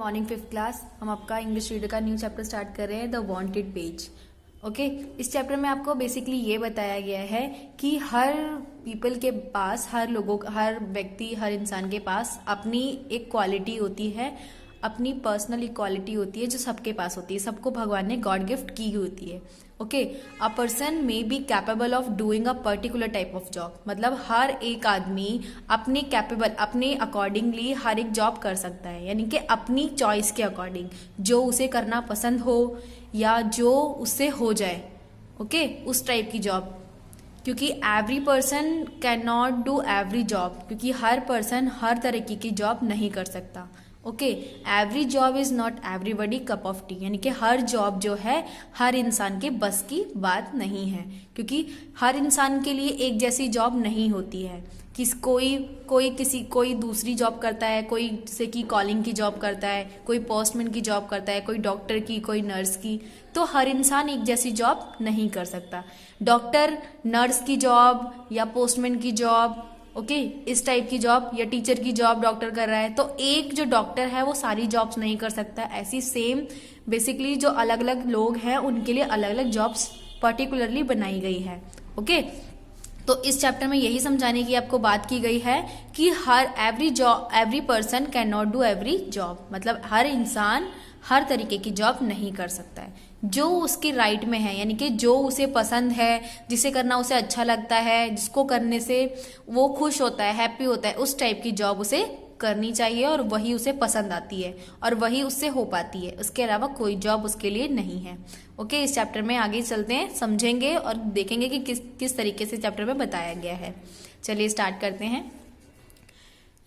Morning fifth class. हम आपका English reader का न्यू चैप्टर स्टार्ट कर रहे हैं, द वांटेड पेज। ओके, इस चैप्टर में आपको बेसिकली ये बताया गया है कि हर पीपल के पास, हर व्यक्ति, हर इंसान के पास अपनी एक क्वालिटी होती है, अपनी पर्सनल इक्वालिटी होती है जो सबके पास होती है। सबको भगवान ने गॉड गिफ्ट की होती है। Okay, a person may be capable of doing a particular type of job. मतलब हर एक आदमी अपने अकॉर्डिंगली हर एक जॉब कर सकता है, यानी कि अपनी चॉइस के अकॉर्डिंग जो उसे करना पसंद हो या जो उससे हो जाए। ओके, उस टाइप की जॉब। क्योंकि every person can not do every job, क्योंकि हर पर्सन हर तरीके की जॉब नहीं कर सकता। Okay, every job is not everybody cup of T, यानी कि हर जॉब जो है हर इंसान के बस की बात नहीं है, क्योंकि हर इंसान के लिए एक जैसी जॉब नहीं होती है। कोई दूसरी जॉब करता है, कोई जैसे कि कॉलिंग की जॉब करता है, कोई पोस्टमैन की जॉब करता है, कोई डॉक्टर की, कोई नर्स की। तो हर इंसान एक जैसी जॉब नहीं कर सकता। डॉक्टर नर्स की जॉब या पोस्टमैन की जॉब, ओके, इस टाइप की जॉब, या टीचर की जॉब डॉक्टर कर रहा है, तो एक जो डॉक्टर है वो सारी जॉब्स नहीं कर सकता। ऐसी सेम बेसिकली जो अलग अलग लोग हैं उनके लिए अलग अलग जॉब्स पर्टिकुलरली बनाई गई है। ओके, तो इस चैप्टर में यही समझाने की आपको बात की गई है कि every person can not do every job. मतलब हर इंसान हर तरीके की जॉब नहीं कर सकता है। जो उसके राइट में है, यानी कि जो उसे पसंद है, जिसे करना उसे अच्छा लगता है, जिसको करने से वो खुश होता है, हैप्पी होता है, उस टाइप की जॉब उसे करनी चाहिए और वही उसे पसंद आती है और वही उससे हो पाती है। उसके अलावा कोई जॉब उसके लिए नहीं है। ओके, इस चैप्टर में आगे चलते हैं, समझेंगे और देखेंगे कि किस तरीके से चैप्टर में बताया गया है। चलिए स्टार्ट करते हैं।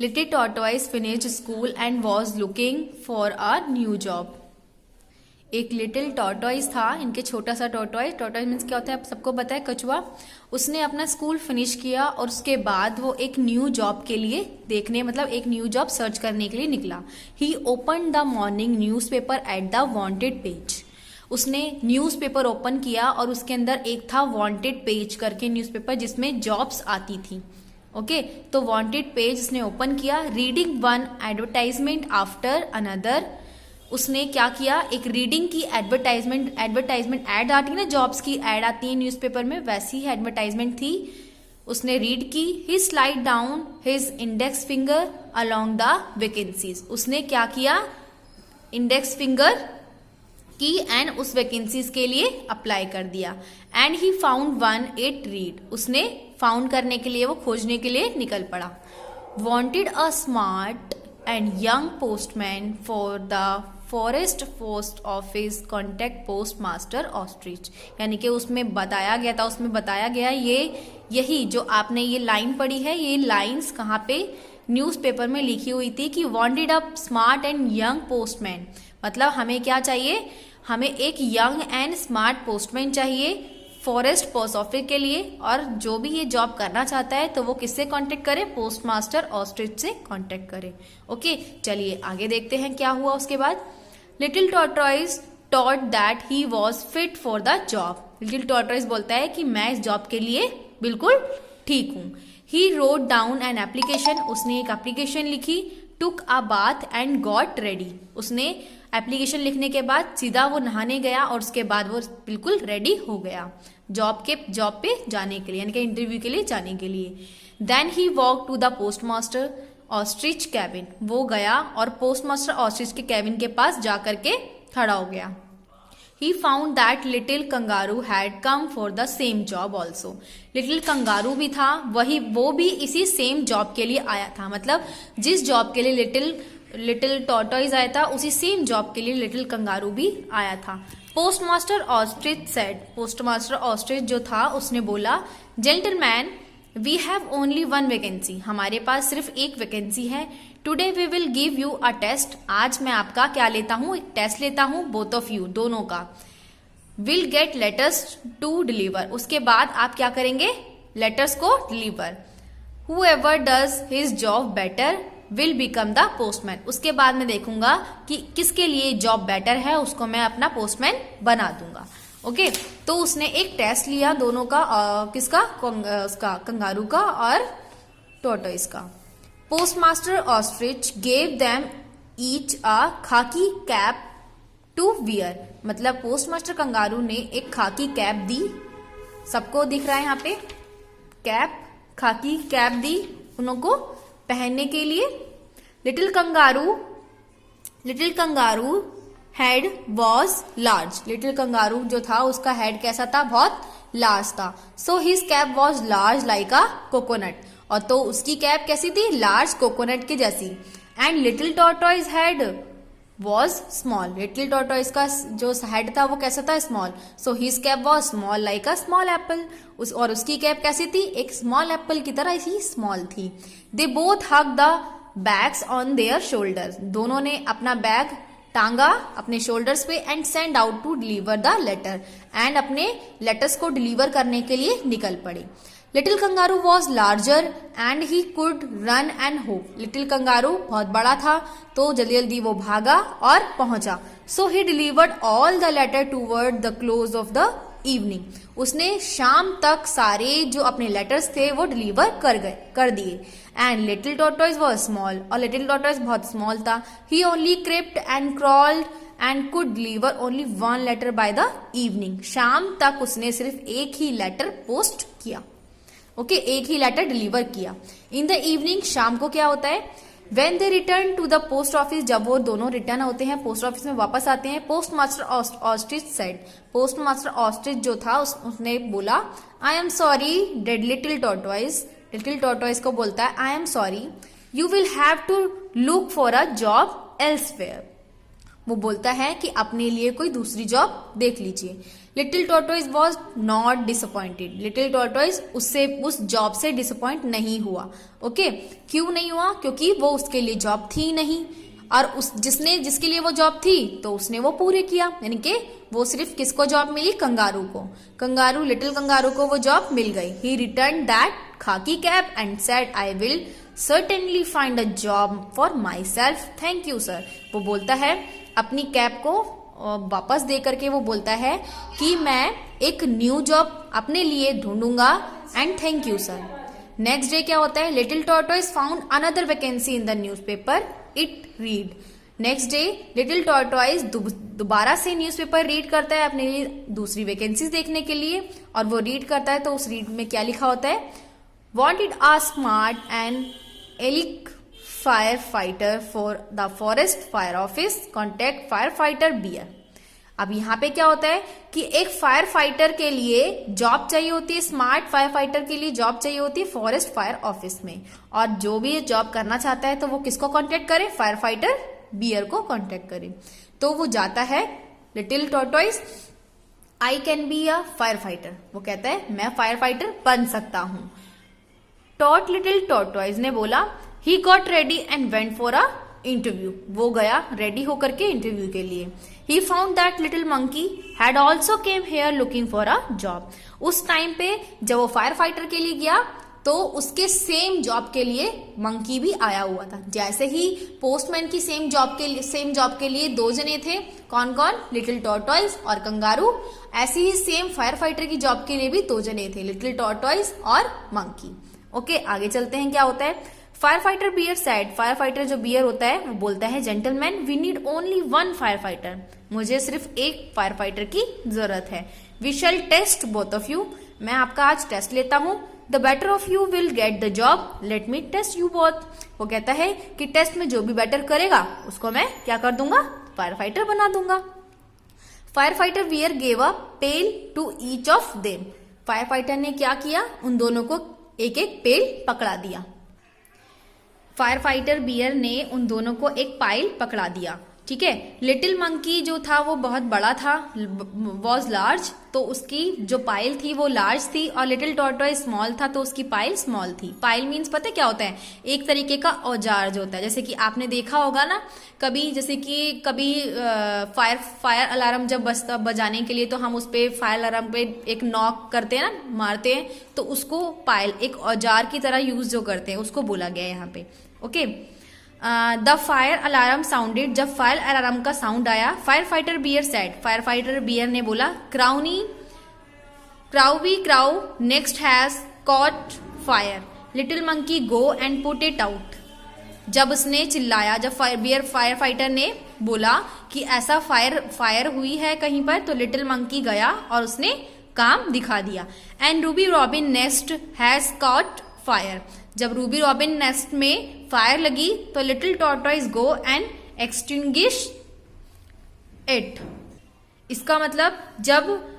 Little tortoise finished school and was looking for a new job. एक लिटिल टॉर्टोइस था, इनके छोटा सा टॉर्टोइस मीन्स क्या होता है आप सबको पता है, कछुआ। उसने अपना स्कूल फिनिश किया और उसके बाद वो एक न्यू जॉब के लिए एक न्यू जॉब सर्च करने के लिए निकला। He open the morning newspaper at the wanted page. उसने न्यूज़पेपर ओपन किया और उसके अंदर एक था वांटेड पेज करके न्यूज़पेपर, जिसमें जॉब्स आती थी। ओके, तो वांटेड पेज उसने ओपन किया। Reading one advertisement after another. उसने क्या किया, एक रीडिंग की एडवर्टाइजमेंट ऐड आती है ना, जॉब्स की ऐड आती है न्यूज़पेपर में, वैसी ही एडवर्टाइजमेंट थी। उसने रीड की। He slide down his index finger along the vacancies. उसने क्या किया, इंडेक्स फिंगर की एंड उस वैकेंसीज के लिए अप्लाई कर दिया। And he found one it read. उसने फाउंड करने के लिए, वो खोजने के लिए निकल पड़ा। Wanted a smart and young postman for the forest post office contact post master ostrich. यानी कि उसमें बताया गया यही जो आपने ये लाइन पढ़ी है, ये लाइंस कहाँ पे न्यूज़पेपर में लिखी हुई थी कि wanted a smart and young postman. मतलब हमें क्या चाहिए, हमें एक यंग एंड स्मार्ट पोस्टमैन चाहिए फॉरेस्ट पोस्ट ऑफिस के लिए। और जो भी ये जॉब करना चाहता है तो वो किससे कांटेक्ट करे, पोस्ट मास्टर ऑस्ट्रिच से कांटेक्ट करे। ओके, चलिए आगे देखते हैं क्या हुआ उसके बाद। Little tortoise thought that he was fit for the job. Little tortoise बोलता है कि मैं इस जॉब के लिए बिल्कुल ठीक हूँ। He wrote down an application. उसने एक एप्लीकेशन लिखी। Took a bath and got ready. उसने एप्लीकेशन लिखने के बाद सीधा वो नहाने गया और उसके बाद वो बिल्कुल रेडी हो गया जॉब पे जाने के लिए, यानी कि इंटरव्यू के लिए जाने के लिए। Then he walk to the post master ostrich cabin. वो गया और पोस्ट मास्टर ऑस्ट्रिच के कैबिन के पास जाकर के खड़ा हो गया। He found that little kangaroo had come for the same job also. Little kangaroo भी था, वो भी इसी सेम जॉब के लिए आया था। मतलब जिस जॉब के लिए लिटिल टॉर्टोइस आया था, उसी सेम जॉब के लिए लिटिल कंगारू भी आया था। Post master ostrich said. Post master ostrich जो था उसने बोला, gentleman we have only one vacancy. हमारे पास सिर्फ एक वैकेंसी है। Today we will give you a test. आज मैं आपका क्या लेता हूँ, एक टेस्ट लेता हूँ, बोथ ऑफ यू, दोनों का। Will get letters to deliver. उसके बाद आप क्या करेंगे, लेटर्स को deliver. Whoever does his job better will become the postman. उसके बाद मैं देखूंगा कि किसके लिए जॉब बेटर है, उसको मैं अपना पोस्टमैन बना दूंगा। ओके, तो उसने एक टेस्ट लिया दोनों का, किसका, उसका कंगारू का और टॉर्टोइस का। Postmaster ostrich gave them each a khaki cap to wear, मतलब पोस्ट मास्टर कंगारू ने एक खाकी कैप दी, सबको दिख रहा है यहाँ पे कैप, खाकी कैप दी उनको पहनने के लिए। Little kangaroo head was large, little kangaroo जो था उसका हेड कैसा था, बहुत लार्ज था। So his cap was large like a coconut, और तो उसकी कैप कैसी थी, लार्ज कोकोनट की जैसी। And little tortoise head was small, little tortoise का जो हेड था वो कैसा था, small. So his cap was small like a small Apple, और उसकी कैप कैसी थी, एक स्मॉल एप्पल की तरह ही स्मॉल थी। They both hug the bags on their shoulders, दोनों ने अपना बैग टांगा अपने शोल्डर्स पे, and send out to deliver the letter, and अपने लेटर्स को डिलीवर करने के लिए निकल पड़े। Little kangaroo was larger and he could run and hop, little kangaroo बहुत बड़ा था तो जल्दी जल्दी वो भागा और पहुंचा। So he delivered all the letter toward the close of the evening, उसने शाम तक सारे जो अपने लेटर्स थे वो डिलीवर कर दिए। And little tortoise was small, और लिटिल टॉर्टॉइज बहुत स्मॉल था। He only crept and crawled and could deliver only one letter by the evening, शाम तक उसने सिर्फ एक ही लेटर पोस्ट किया। ओके, एक ही लेटर डिलीवर किया। इन द इवनिंग, शाम को क्या होता है, when they return to the post office, जब वो दोनों रिटर्न होते हैं पोस्ट ऑफिस में वापस आते हैं, post master ostrich said, post master ostrich जो था उसने बोला, I am sorry dear little tortoise, little tortoise को बोलता है I am sorry, you will have to look for a job elsewhere, वो बोलता है कि अपने लिए कोई दूसरी जॉब देख लीजिए। Little tortoise was not disappointed, little tortoise उससे उस जॉब से डिसअपॉइंट नहीं हुआ। ओके, क्यों नहीं हुआ, क्योंकि वो उसके लिए जॉब थी नहीं, और जिसके लिए वो जॉब थी तो उसने वो पूरे किया, यानी कि वो सिर्फ किसको जॉब मिली, कंगारू को, लिटिल कंगारू को वो जॉब मिल गई। ही रिटर्न दैट खाकी cap and said I will certainly find a job for my self, thank you sir, वो बोलता है अपनी कैप को वापस दे करके वो बोलता है कि मैं एक न्यू जॉब अपने लिए ढूंढूंगा, and thank you sir. Next day क्या होता है, little tortoise found another vacancy in the newspaper, it read. Next day little tortoise दोबारा से न्यूज़पेपर रीड करता है अपने लिए दूसरी वैकेंसीज देखने के लिए, और वो रीड करता है तो उस रीड में क्या लिखा होता है, वांटेड अ स्मार्ट एंड एलिक fire fighter for the forest fire office, contact fire fighter bear. अब यहाँ पे क्या होता है कि एक फायर फाइटर के लिए जॉब चाहिए होती है, स्मार्ट फायर फाइटर के लिए जॉब चाहिए होती है फॉरेस्ट फायर ऑफिस में, और जो भी जॉब करना चाहता है तो वो किसको कांटेक्ट करे, फायर फाइटर बियर को कांटेक्ट करे। तो वो जाता है little tortoise, I can be a fire fighter, वो कहता है मैं फायर फाइटर बन सकता हूं। टॉट लिटिल टॉर्टॉइज ने बोला, he got ready and went for a interview, वो गया रेडी होकर के इंटरव्यू के लिए। He found that little monkey had also came here looking for a job, उस टाइम पे जब वो फायर फाइटर के लिए गया तो उसके सेम जॉब के लिए मंकी भी आया हुआ था। जैसे ही पोस्टमैन की सेम जॉब के लिए दो जने थे, कौन कौन, लिटिल टॉर्टॉइज और कंगारू, ऐसे ही सेम फायर फाइटर की जॉब के लिए भी दो जने थे, लिटिल टॉर्टॉइज और मंकी। ओके, आगे चलते हैं क्या होता है। Fire fighter bear said, fire fighter जो बियर होता है वो बोलता है, gentleman we need only one fire fighter, मुझे सिर्फ एक फायर फाइटर की जरूरत है। We shall test both of you, मैं आपका आज टेस्ट लेता हूँ। The better of you will get the job, let me test you both, वो कहता है कि टेस्ट में जो भी बेटर करेगा उसको मैं क्या कर दूंगा, फायर फाइटर बना दूंगा। Fire fighter bear gave a pail to each of them, fire fighter ने क्या किया, उन दोनों को एक एक पेल पकड़ा दिया। फायर फाइटर बियर ने उन दोनों को एक पाइल पकड़ा दिया, ठीक है। लिटिल मंकी जो था वो बहुत बड़ा था, वॉज लार्ज, तो उसकी जो पाइल थी वो लार्ज थी, और लिटिल टॉर्टॉइज स्मॉल था तो उसकी पाइल स्मॉल थी। पाइल मीन्स पता है क्या होता है, एक तरीके का औजार जो होता है, जैसे कि आपने देखा होगा ना कभी, जैसे कि कभी फायर अलार्म जब बजाने के लिए तो हम उस पे फायर अलार्म पे एक नॉक करते हैं ना, मारते हैं, तो उसको पाइल एक औजार की तरह यूज जो करते हैं उसको बोला गया है यहाँ पे। Okay, the fire alarm sounded, जब फायर अलार्म का साउंड आया, fire fighter bear said, fire fighter bear ने बोला, Crowy crow next has caught fire, little monkey go and put it out, जब उसने चिल्लाया, जब फायर फाइटर ने बोला कि ऐसा फायर हुई है कहीं पर, तो लिटिल मंकी गया और उसने काम दिखा दिया। And Ruby robin nest has caught fire, जब रूबी रॉबिन नेस्ट में फायर लगी तो little tortoise go and extinguish it. इसका मतलब जब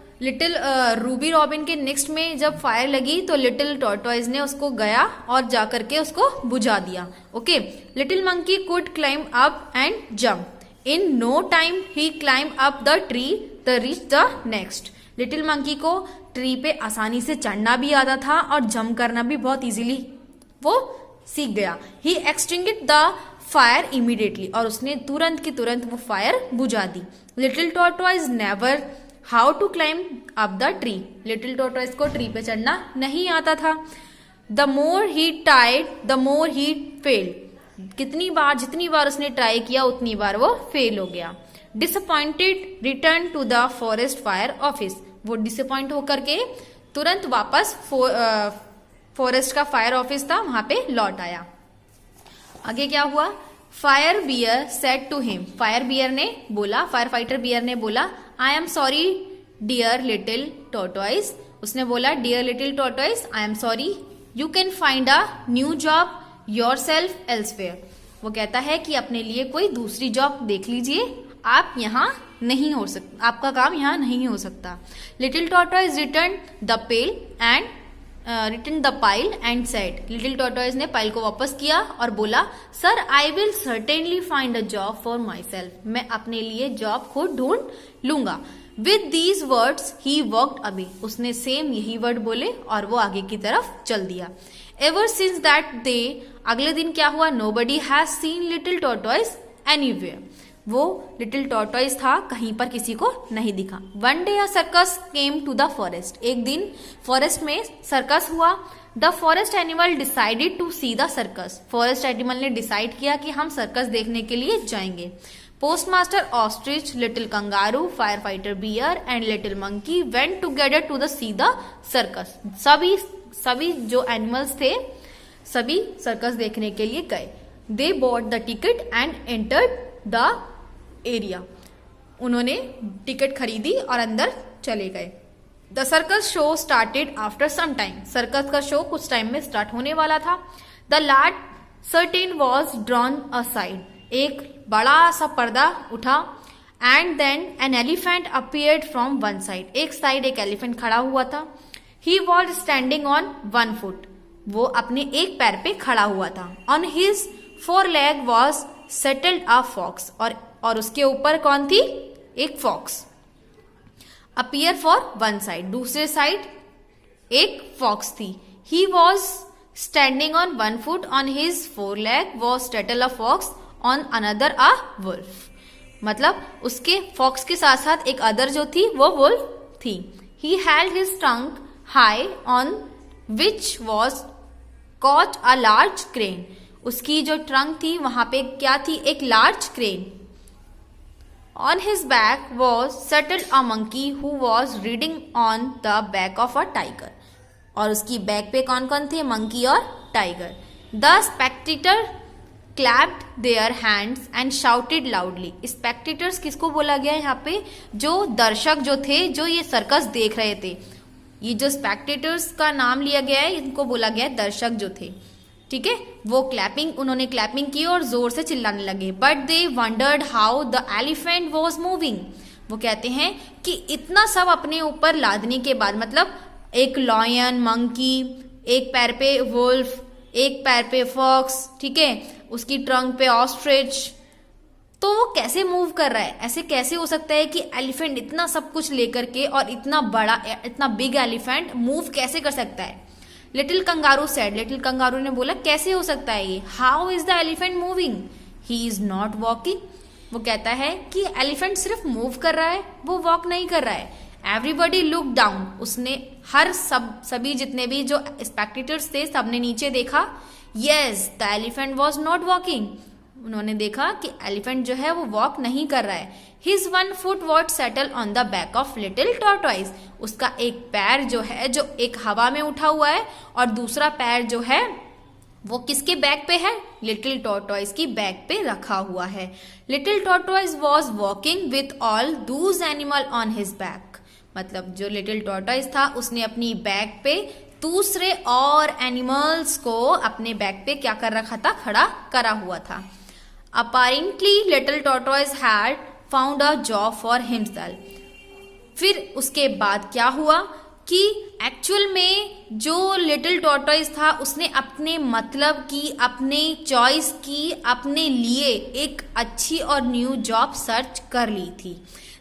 रूबी रॉबिन के नेक्स्ट में जब फायर लगी तो लिटिल टॉर्टॉइस ने उसको गया और जाकर के उसको बुझा दिया। Okay, little monkey could climb up and jump, in no time he climb up the tree the reach the next. Little monkey को ट्री पे आसानी से चढ़ना भी आता था और जंप करना भी बहुत इजीली वो सीख गया। He extinguished the fire immediately, और उसने तुरंत की तुरंत वो फायर बुझा दी। Little tortoise never how to climb up the tree, little tortoise को ट्री पे चढ़ना नहीं आता था। The more he tried the more he failed, जितनी बार उसने ट्राई किया उतनी बार वो फेल हो गया। Disappointed return to the forest fire office, वो डिसअपॉइंट होकर के तुरंत वापस फॉरेस्ट का फायर ऑफिस था वहां पे लौट आया। आगे क्या हुआ? Fire bear said to him, fire bear ने बोला, फायर फाइटर बियर ने बोला, I am sorry dear little tortoise, उसने बोला dear little tortoise I am sorry, you can find a new job yourself elsewhere. वो कहता है कि अपने लिए कोई दूसरी जॉब देख लीजिए, आप यहाँ नहीं हो सकता, आपका काम यहाँ नहीं हो सकता। Little tortoise return the pale and return the pile and said, little tortoise ने पाइल को वापस किया और बोला, sir I will certainly find a job for my self, मैं अपने लिए जॉब खुद ढूंढ लूंगा। With these words he walked away, उसने सेम यही वर्ड बोले और वो आगे की तरफ चल दिया। एवर सिंस दैट डे, अगले दिन क्या हुआ? Nobody has seen little tortoise anywhere, वो लिटिल टॉर्टॉइस था कहीं पर किसी को नहीं दिखा। One day a circus came to the forest, एक दिन फॉरेस्ट में सर्कस हुआ। The forest animal decided to see the circus, forest animal ने डिसाइड किया कि हम सर्कस देखने के लिए जाएंगे। Post master ostrich, little kangaroo, fire fighter bear and little monkey went together to the C the circus, सभी जो एनिमल्स थे सभी सर्कस देखने के लिए गए। They bought the ticket and entered the area, उन्होंने टिकट खरीदी और अंदर चले गए। The circus show started after some time, circus का शो कुछ टाइम में स्टार्ट होने वाला था। The large curtain was drawn aside, एक बड़ा सा पर्दा उठा। And then an elephant appeared from one side, एक साइड एक एलिफेंट खड़ा हुआ था। He was standing on one foot, वो अपने एक पैर पे खड़ा हुआ था। On his fore leg was settled a fox, और उसके ऊपर कौन थी? एक fox. Appear for one side, दूसरे साइड एक फॉक्स थी। He was standing on one foot, on his fore leg was settle a fox, on another a wolf, मतलब उसके फॉक्स के साथ साथ एक अदर जो थी वो वुल्फ थी। He held his trunk high on which was caught a large crane, उसकी जो ट्रंक थी वहां पे क्या थी? एक large crane. On his back was settled a monkey who was reading on the back of a tiger, और उसकी बैक पे कौन कौन थे? मंकी और tiger. The Spectator clapped their hands and shouted loudly, spectators किसको बोला गया है यहाँ पे? जो दर्शक जो थे, जो ये सर्कस देख रहे थे, ये जो स्पेक्टेटर्स का नाम लिया गया है इनको बोला गया है दर्शक जो थे, ठीक है। वो उन्होंने क्लैपिंग की और जोर से चिल्लाने लगे। But they wondered how the elephant was moving, वो कहते हैं कि इतना सब अपने ऊपर लादने के बाद, मतलब एक लॉयन, मंकी, एक पैर पे वुल्फ, एक पैर पे फॉक्स, ठीक है, उसकी ट्रंक पे ऑस्ट्रिच, तो वो कैसे मूव कर रहा है? ऐसे कैसे हो सकता है कि एलिफेंट इतना सब कुछ लेकर के, और इतना बड़ा, इतना बिग एलिफेंट मूव कैसे कर सकता है? Little kangaroo said, little kangaroo ने बोला कैसे हो सकता है ये? How is the elephant moving? He is not walking, वो कहता है कि एलिफेंट सिर्फ मूव कर रहा है, वो वॉक नहीं कर रहा है। एवरीबडी लुक डाउन, उसने सभी जितने भी जो स्पेक्टेटर्स थे सबने नीचे देखा। Yes the elephant was not walking, उन्होंने देखा कि एलिफेंट जो है वो वॉक नहीं कर रहा है। His one foot what settle on the back of little tortoise, उसका एक पैर जो है जो एक हवा में उठा हुआ है, और दूसरा पैर जो है वो किसके बैग पे है? लिटिल टॉर्टॉइस की बैग पे रखा हुआ है। Little tortoise was walking with all Dooj animal on his back. मतलब जो लिटिल टॉर्टॉइस था उसने अपनी बैग पे दूसरे और एनिमल्स को अपने बैग पे क्या कर रखा था? खड़ा करा हुआ था। Apparently little tortoise had found a job for himself. फिर उसके बाद क्या हुआ कि एक्चुअल में जो लिटिल टॉर्टॉइस था उसने अपने मतलब की, अपने चॉइस की, अपने लिए एक अच्छी और न्यू जॉब सर्च कर ली थी।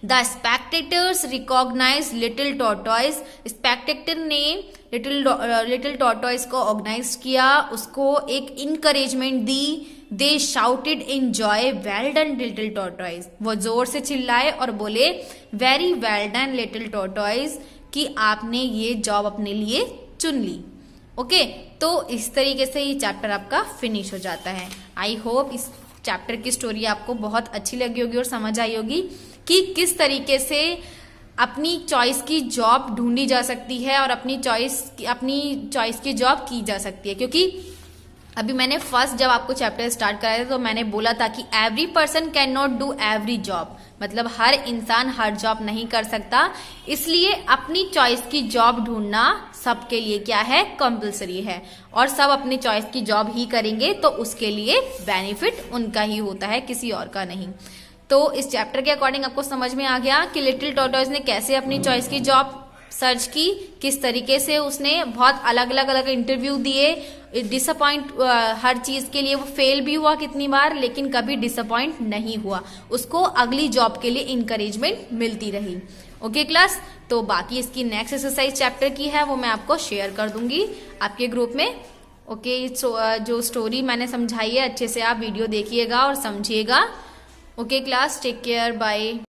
The spectators recognise little tortoise. Spectator ने लिटिल टॉर्टॉइस को ऑर्गेनाइज किया, उसको एक इनकरेजमेंट दी। They shouted in joy, well done little tortoise. वो जोर से चिल्लाए और बोले very well done little tortoise, कि आपने ये जॉब अपने लिए चुन ली। ओके, तो इस तरीके से ये चैप्टर आपका फिनिश हो जाता है। आई होप इस चैप्टर की स्टोरी आपको बहुत अच्छी लगी होगी और समझ आई होगी कि किस तरीके से अपनी चॉइस की जॉब ढूंढी जा सकती है और अपनी चॉइस की जॉब की जा सकती है। क्योंकि अभी मैंने फर्स्ट जब आपको चैप्टर स्टार्ट कराया था तो मैंने बोला था कि every person can not do every job, मतलब हर इंसान हर जॉब नहीं कर सकता, इसलिए अपनी चॉइस की जॉब ढूंढना सबके लिए क्या है? कंपलसरी है। और सब अपनी चॉइस की जॉब ही करेंगे तो उसके लिए बेनिफिट उनका ही होता है, किसी और का नहीं। तो इस चैप्टर के अकॉर्डिंग आपको समझ में आ गया कि लिटिल टॉर्टॉइस ने कैसे अपनी चॉइस की जॉब सर्च की, किस तरीके से उसने बहुत अलग अलग इंटरव्यू दिए, डिसअपॉइंट हर चीज के लिए वो फेल भी हुआ कितनी बार, लेकिन कभी डिसअपॉइंट नहीं हुआ, उसको अगली जॉब के लिए इंकरेजमेंट मिलती रही। ओके क्लास, तो बाकी इसकी नेक्स्ट एक्सरसाइज चैप्टर की है वो मैं आपको शेयर कर दूंगी आपके ग्रुप में। ओके, जो स्टोरी मैंने समझाई है अच्छे से आप वीडियो देखिएगा और समझिएगा। Okay class, take care, bye.